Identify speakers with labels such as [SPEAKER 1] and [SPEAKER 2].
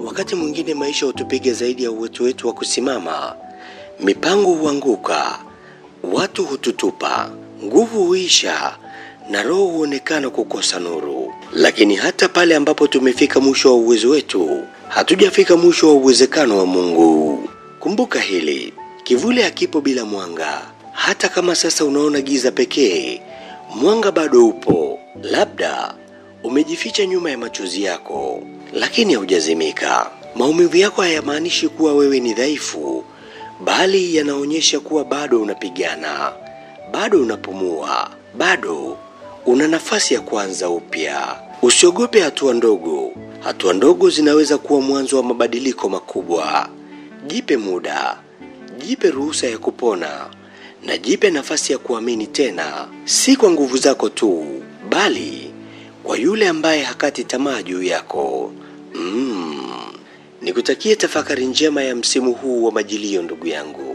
[SPEAKER 1] Wakati mwingine maisha hutupiga zaidi ya uwezo wetu wa kusimama. Mipango huanguka, watu hututupa, nguvu huisha, na roho huonekana kukosa nuru. Lakini hata pale ambapo tumefika mwisho wa uwezo wetu, hatujafika mwisho wa uwezekano wa Mungu. Kumbuka hili, kivuli hakipo bila mwanga. Hata kama sasa unaona giza pekee, mwanga bado upo. Labda umejificha nyuma ya machozi yako, lakini hujazimika. Maumivu yako hayamaanishi kuwa wewe ni dhaifu, bali yanaonyesha kuwa bado unapigana, bado unapumua, bado una nafasi ya kuanza upya. Usiogope hatua ndogo. Hatua ndogo zinaweza kuwa mwanzo wa mabadiliko makubwa. Jipe muda, jipe ruhusa ya kupona, na jipe nafasi ya kuamini tena, si kwa nguvu zako tu, bali kwa yule ambaye hakati tamaa juu yako. Nikutakie tafakari njema ya msimu huu wa Majilio, ndugu yangu.